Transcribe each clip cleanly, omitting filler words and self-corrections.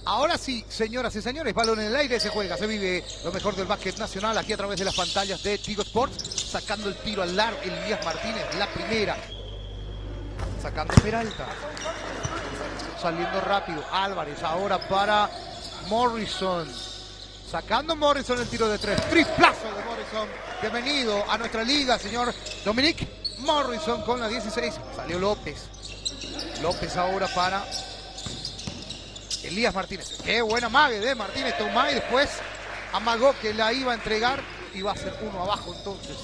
Ahora sí, señoras y señores, balón en el aire, se juega, se vive lo mejor del básquet nacional aquí a través de las pantallas de Tigo Sports, sacando el tiro al largo, Elías Martínez, la primera, sacando Peralta, saliendo rápido, Álvarez ahora para Morrison, sacando Morrison el tiro de tres, triplazo de Morrison, bienvenido a nuestra liga, señor Dominic Morrison con la 16, salió López ahora para Elías Martínez. Qué buena mague de Martínez. Tomá y después amagó que la iba a entregar. Y va a ser uno abajo entonces.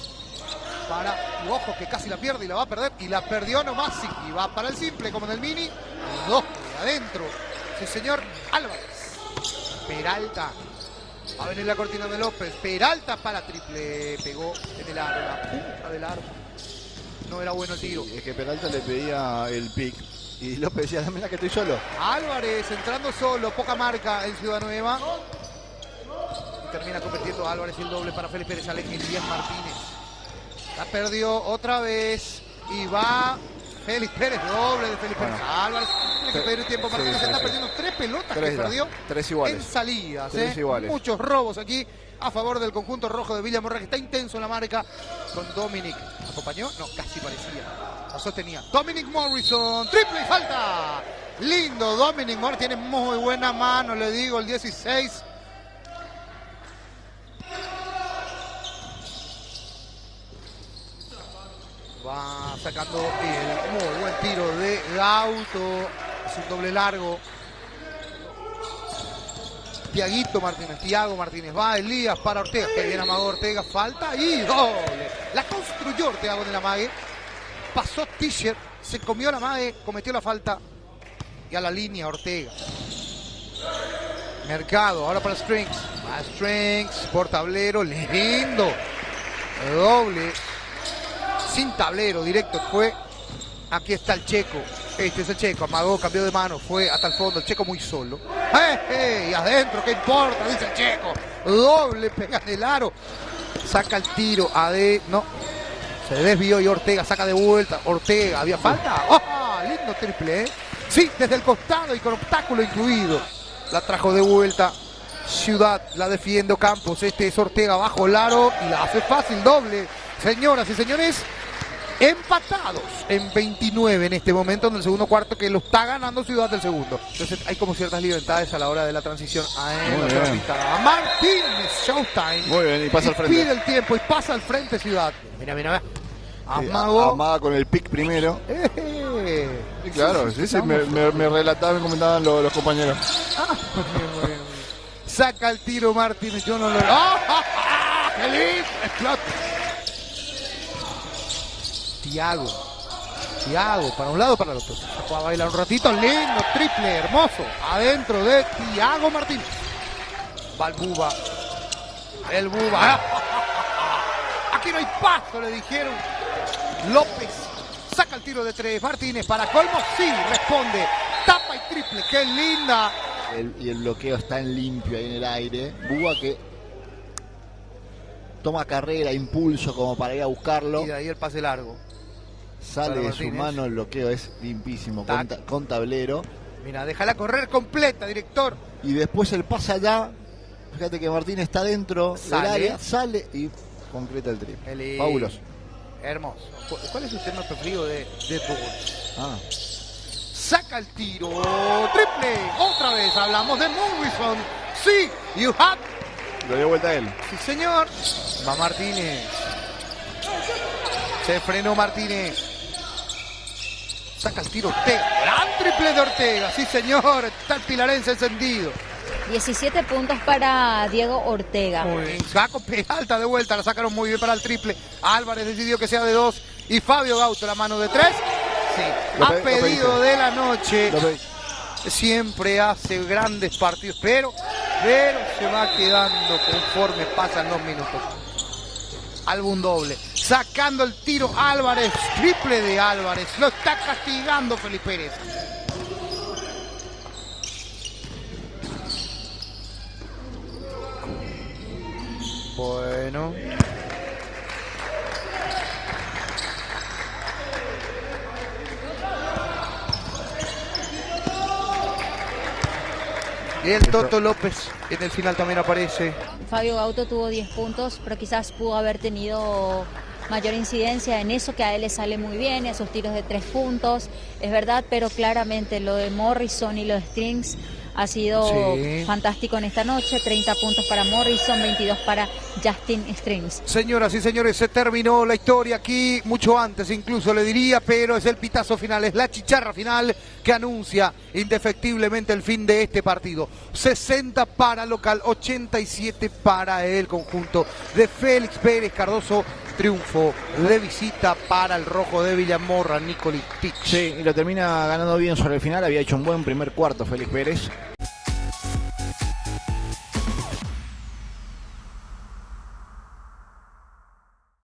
Para ojo que casi la pierde y la va a perder. Y la perdió nomás. Y va para el simple como en el mini. Dos de adentro. Sí, señor Álvarez. Peralta. Va a venir la cortina de López. Peralta para triple. Pegó en el aro. La punta del aro. No era bueno el tiro. Sí, es que Peralta le pedía el pick. Y López decía, dame la que estoy solo. Álvarez entrando solo, poca marca en Ciudad Nueva. Y termina convirtiendo a Álvarez el doble para Félix Pérez. Sale Elías Martínez. La perdió otra vez. Y va Félix Pérez, doble de Félix Pérez. Álvarez tiene que pedir tiempo. Martínez se está perdiendo tres pelotas que perdió. Tres iguales. En salidas. Tres iguales. Muchos robos aquí a favor del conjunto rojo de Villamorra, que está intenso en la marca con Dominic. ¿Acompañó? No, casi parecía. La sostenía. Dominic Morrison, triple y falta. Lindo Dominic Morrison, tiene muy buena mano, le digo, el 16. Va sacando el muy buen tiro de Gauto. Es un doble largo. Tiago Martínez, va Elías para Ortega, que bien amagó Ortega, falta y doble. La construyó Ortega con el amague, pasó Tischer, se comió la amague, cometió la falta y a la línea Ortega. Mercado, ahora para Strings, va Strings por tablero, lindo, doble, sin tablero, directo fue, aquí está el Checo. Este es el Checo, amagó, cambió de mano, fue hasta el fondo, el Checo muy solo. Y adentro, ¿qué importa? Dice el Checo. Doble, pega en el aro. Saca el tiro, no. Se desvió y Ortega saca de vuelta. Ortega, ¿había falta? ¡Oh! Lindo triple, Sí, desde el costado y con obstáculo incluido. La trajo de vuelta Ciudad, la defiende Campos. Este es Ortega bajo el aro y la hace fácil, doble. Señoras y señores, empatados en 29 en este momento, en el segundo cuarto, que lo está ganando Ciudad del segundo. Entonces hay como ciertas libertades a la hora de la transición. A Martínez, Showtime. Muy bien, y pasa al frente. Pide el tiempo y pasa al frente Ciudad. Mira. Amaga con el pick primero. Sí, claro, sí, me relataban, me comentaban los compañeros. Muy bien. Saca el tiro Martínez, yo no lo... ¡Qué lindo! Explota. Tiago, para un lado, para el otro. Sacó a bailar un ratito, lindo, triple, hermoso. Adentro de Tiago Martínez. Va el Buba. Aquí no hay paso, le dijeron. López saca el tiro de tres. Martínez para colmo, sí, responde. Tapa y triple, qué linda. Y el bloqueo está en limpio ahí en el aire. Buba que toma carrera, impulso como para ir a buscarlo. Y de ahí el pase largo. Sale de su mano, el bloqueo es limpísimo, con tablero. Mira, déjala correr completa, director. Y después el pase allá. Fíjate que Martínez está dentro del área, sale y concreta el triple. Fabuloso. Hermoso. ¿Cuál es el tema preferido de Ball? Saca el tiro. Triple. Otra vez hablamos de Morrison. Sí, you have. Lo dio vuelta a él. Sí, señor. Va Martínez. Se frenó Martínez. Saca el tiro Ortega. Gran triple de Ortega. Sí, señor. Está el pilarense encendido. 17 puntos para Diego Ortega. Muy bien. Saco Peralta de vuelta. La sacaron muy bien para el triple. Álvarez decidió que sea de 2. Y Fabio Gauto, la mano de 3. Sí. A pedido de la noche. Siempre hace grandes partidos. Pero se va quedando conforme pasan los minutos. Álbum doble. Sacando el tiro Álvarez. Triple de Álvarez. Lo está castigando Félix Pérez. Bueno. Y el Toto López en el final también aparece. Fabio Gauto tuvo 10 puntos, pero quizás pudo haber tenido mayor incidencia en eso que a él le sale muy bien, esos tiros de 3 puntos, es verdad, pero claramente lo de Morrison y lo de Strings ha sido fantástico en esta noche. 30 puntos para Morrison, 22 para Justin Strings. Señoras y señores, se terminó la historia aquí, mucho antes incluso le diría, pero es el pitazo final, es la chicharra final que anuncia indefectiblemente el fin de este partido. 60 para local, 87 para el conjunto de Félix Pérez Cardoso. Triunfo de visita para el rojo de Villamorra, Nikolic. Sí, y lo termina ganando bien sobre el final. Había hecho un buen primer cuarto Félix Pérez.